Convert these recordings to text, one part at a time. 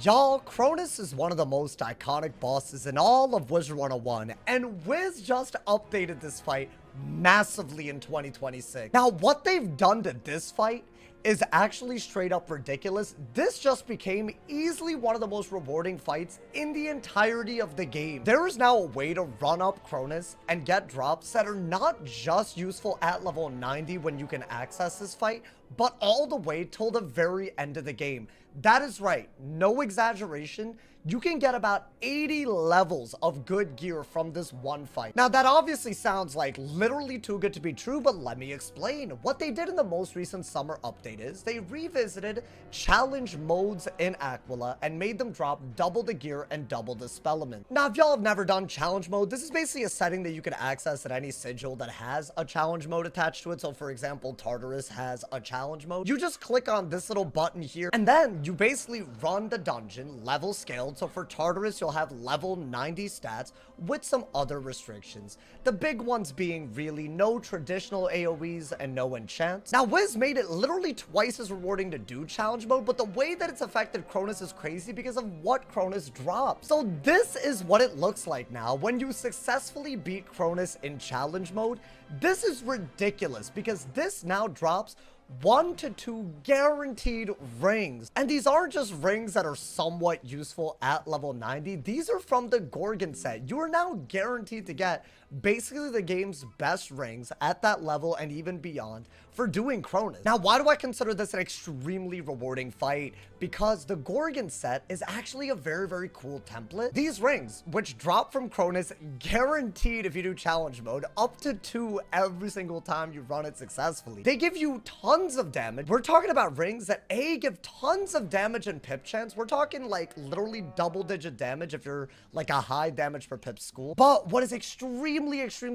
Y'all, Cronus is one of the most iconic bosses in all of Wizard101, and Wiz just updated this fight massively in 2026. Now, what they've done to this fight is actually straight up ridiculous. This just became easily one of the most rewarding fights in the entirety of the game. There is now a way to run up Cronis and get drops that are not just useful at level 90 when you can access this fight, but all the way till the very end of the game. That is right, no exaggeration. You can get about 80 levels of good gear from this one fight. Now, that obviously sounds like literally too good to be true, but let me explain. What they did in the most recent summer update is they revisited challenge modes in Aquila and made them drop double the gear and double the spell element. Now, if y'all have never done challenge mode, this is basically a setting that you can access at any sigil that has a challenge mode attached to it. So, for example, Tartarus has a challenge mode. You just click on this little button here, and then you basically run the dungeon level scaled. So for Tartarus, you'll have level 90 stats with some other restrictions. The big ones being really no traditional AoEs and no enchants. Now, Wiz made it literally twice as rewarding to do challenge mode, but the way that it's affected Cronis is crazy because of what Cronis drops. So this is what it looks like now when you successfully beat Cronis in challenge mode. This is ridiculous because this now drops 1 to 2 guaranteed rings. And these aren't just rings that are somewhat useful at level 90. These are from the Gorgon set. You are now guaranteed to get basically the game's best rings at that level and even beyond for doing Cronis. Now, why do I consider this an extremely rewarding fight? Because the Gorgon set is actually a very, very cool template. These rings, which drop from Cronis, guaranteed if you do challenge mode, up to 2 every single time you run it successfully. They give you tons of damage. We're talking about rings that give tons of damage and pip chance. We're talking like literally double-digit damage if you're like a high damage per pip school. But what is extremely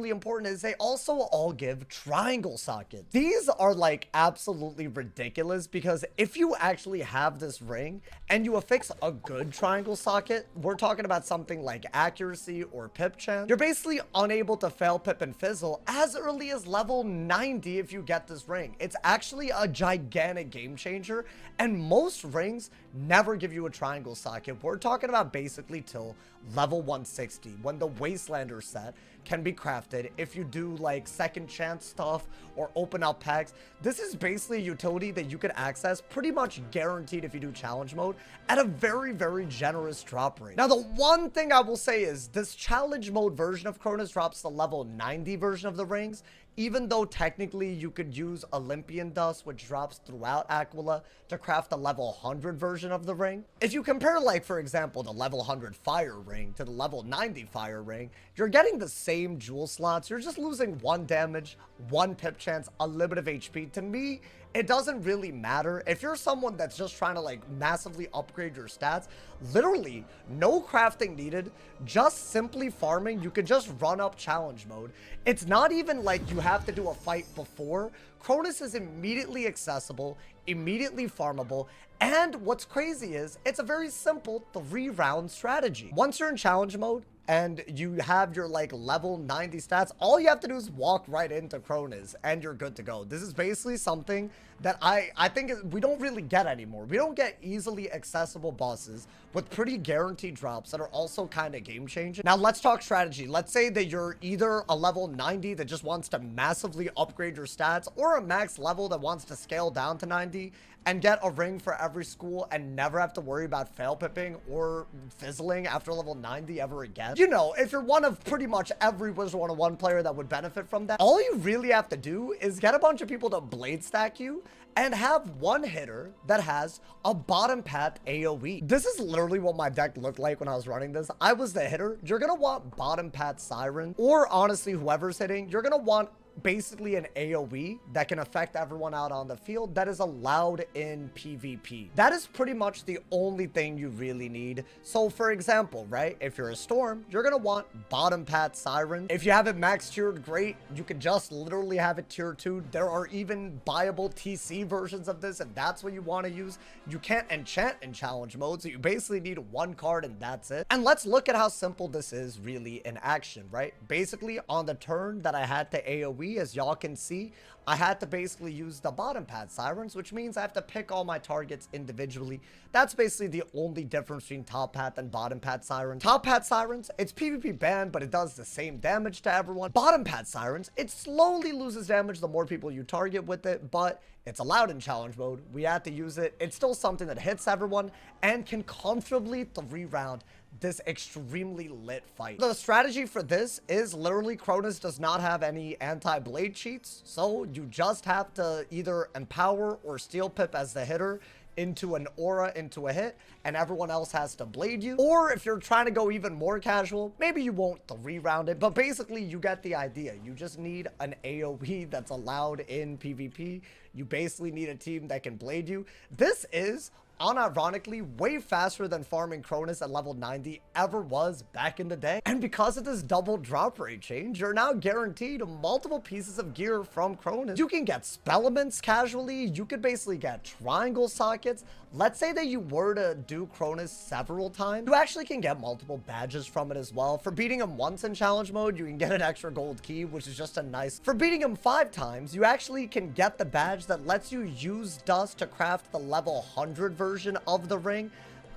important is they also all give triangle sockets. These are like absolutely ridiculous because if you actually have this ring and you affix a good triangle socket, we're talking about something like accuracy or pip chance, you're basically unable to fail pip and fizzle as early as level 90 if you get this ring. It's actually a gigantic game changer, and most rings never give you a triangle socket. We're talking about basically till level 160 when the Wastelander set can be crafted if you do like second chance stuff or open up packs. This is basically a utility that you can access pretty much guaranteed if you do challenge mode at a very, very generous drop rate. Now, the one thing I will say is this challenge mode version of Cronis drops the level 90 version of the rings, even though technically you could use Olympian Dust, which drops throughout Aquila, to craft the level 100 version of the ring. If you compare, like, for example, the level 100 fire ring to the level 90 fire ring, you're getting the same jewel slots. You're just losing 1 damage, 1 pip chance, a little bit of HP. To me, it doesn't really matter. If you're someone that's just trying to like massively upgrade your stats, literally no crafting needed, just simply farming, you could just run up challenge mode. It's not even like you have to do a fight before. Cronis is immediately accessible, immediately farmable, and what's crazy is it's a very simple 3-round strategy. Once you're in challenge mode and you have your like level 90 stats, all you have to do is walk right into Cronis and you're good to go. This is basically something that I think we don't really get anymore. We don't get easily accessible bosses with pretty guaranteed drops that are also kind of game changing. Now let's talk strategy. Let's say that you're either a level 90 that just wants to massively upgrade your stats, or a max level that wants to scale down to 90 and get a ring for every school and never have to worry about fail pipping or fizzling after level 90 ever again. You know, if you're one of pretty much every Wizard101 player that would benefit from that, all you really have to do is get a bunch of people to blade stack you and have one hitter that has a bottom path AoE. This is literally what my deck looked like when I was running this. I was the hitter. You're gonna want bottom path Siren, or honestly, whoever's hitting, you're gonna want basically an AoE that can affect everyone out on the field that is allowed in PvP. That is pretty much the only thing you really need. So for example, right, if you're a Storm, you're gonna want bottom path Siren. If you have it max tiered, great. You can just literally have it tier 2. There are even buyable TC versions of this if that's what you want to use. You can't enchant in challenge mode, so you basically need 1 card and that's it. And let's look at how simple this is really in action, right? Basically on the turn that I had to AoE, AoE, as y'all can see, I had to basically use the bottom pad sirens, which means I have to pick all my targets individually. That's basically the only difference between top pad and bottom pad sirens. Top pad sirens, it's PvP banned, but it does the same damage to everyone. Bottom pad sirens, it slowly loses damage the more people you target with it, but it's allowed in challenge mode. We had to use it. It's still something that hits everyone and can comfortably 3-round this extremely lit fight. The strategy for this is literally Cronis does not have any anti-blade cheats, so you just have to either empower or steel pip as the hitter into an aura into a hit, and everyone else has to blade you. Or if you're trying to go even more casual, maybe you won't 3-round it, but basically you get the idea. You just need an AoE that's allowed in PvP. You basically need a team that can blade you. This is unironically way faster than farming Cronis at level 90 ever was back in the day. And because of this double drop rate change, you're now guaranteed multiple pieces of gear from Cronis. You can get spellaments casually. You could basically get triangle sockets. Let's say that you were to do Cronis several times, you actually can get multiple badges from it as well. For beating him once in challenge mode, you can get an extra gold key, which is just a nice. For beating him 5 times, you actually can get the badge that lets you use dust to craft the level 100 version of the ring.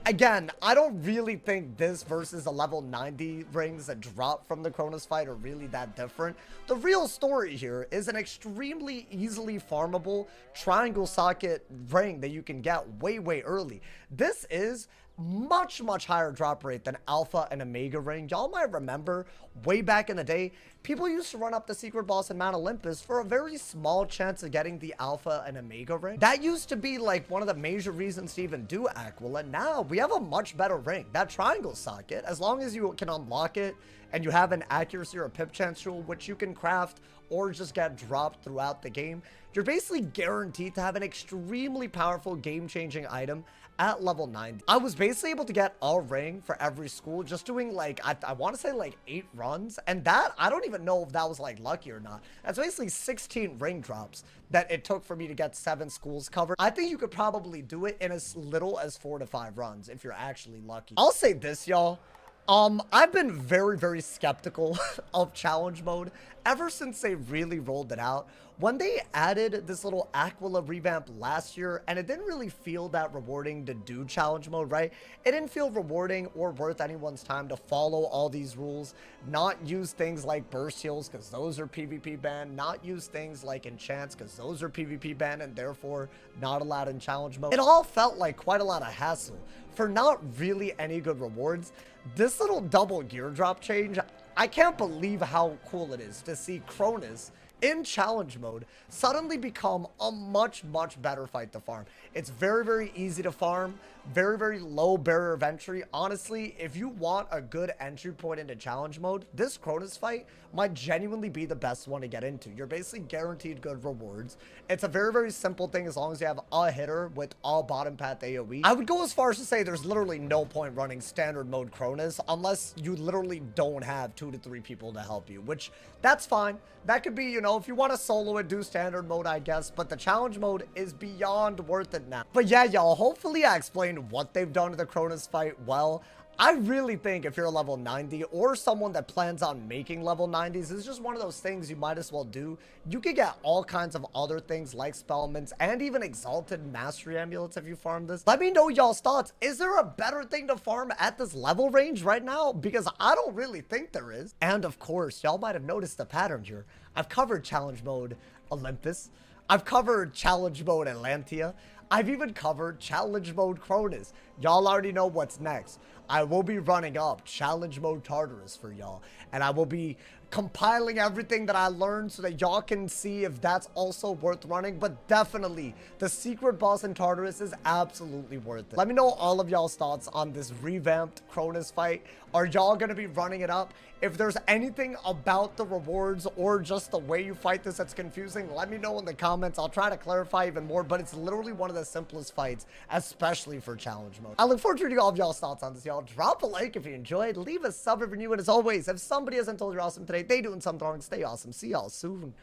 Again, I don't really think this versus the level 90 rings that drop from the Cronis fight are really that different. The real story here is an extremely easily farmable triangle socket ring that you can get way early. This is much higher drop rate than alpha and omega ring. Y'all might remember way back in the day, people used to run up the secret boss in Mount Olympus for a very small chance of getting the alpha and omega ring. That used to be like one of the major reasons to even do Aquila. Now we have a much better ring. That triangle socket, as long as you can unlock it and you have an accuracy or a pip chance tool, which you can craft or just get dropped throughout the game, you're basically guaranteed to have an extremely powerful game-changing item at level 90. I was basically able to get a ring for every school, just doing like, I want to say like 8 runs. And that, I don't even know if that was like lucky or not. That's basically 16 ring drops that it took for me to get 7 schools covered. I think you could probably do it in as little as 4 to 5 runs if you're actually lucky. I'll say this, y'all. I've been very skeptical of challenge mode ever since they really rolled it out. When they added this little Aquila revamp last year, and it didn't really feel that rewarding to do challenge mode, right? It didn't feel rewarding or worth anyone's time to follow all these rules, not use things like burst heals because those are PvP banned, not use things like enchants because those are PvP banned and therefore not allowed in challenge mode. It all felt like quite a lot of hassle for not really any good rewards. This little double gear drop change, I can't believe how cool it is to see Cronis in challenge mode suddenly become a much better fight to farm. It's very easy to farm, very low barrier of entry. Honestly, if you want a good entry point into challenge mode, this Cronis fight might genuinely be the best one to get into. You're basically guaranteed good rewards. It's a very simple thing as long as you have a hitter with all bottom path AoE. I would go as far as to say there's literally no point running standard mode Cronis unless you literally don't have 2 to 3 people to help you, which that's fine. That could be, you know, if you want to solo it, do standard mode, I guess, but the challenge mode is beyond worth it now. But yeah, y'all, hopefully I explained what they've done to the Cronis fight well. I really think if you're a level 90 or someone that plans on making level 90s, it's just one of those things you might as well do. You could get all kinds of other things like spellments and even exalted mastery amulets if you farm this. Let me know y'all's thoughts. Is there a better thing to farm at this level range right now? Because I don't really think there is. And of course, y'all might have noticed the pattern here. I've covered challenge mode Olympus. I've covered challenge mode Atlantia. I've even covered challenge mode Cronis. Y'all already know what's next. I will be running up challenge mode Tartarus for y'all, and I will be compiling everything that I learned so that y'all can see if that's also worth running. But definitely the secret boss in Tartarus is absolutely worth it. Let me know all of y'all's thoughts on this revamped Cronis fight. Are y'all gonna be running it up? If there's anything about the rewards or just the way you fight this that's confusing, let me know in the comments. I'll try to clarify even more, but it's literally one of the simplest fights, especially for challenge mode. I look forward to reading all of y'all's thoughts on this, y'all. Drop a like if you enjoyed, leave a sub if you're new, and as always, if somebody hasn't told you you're awesome today, they doing something wrong. Stay awesome. See y'all soon.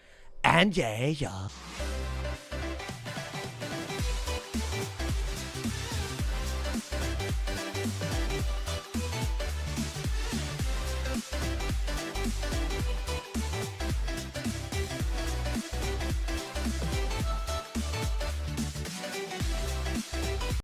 And yeah.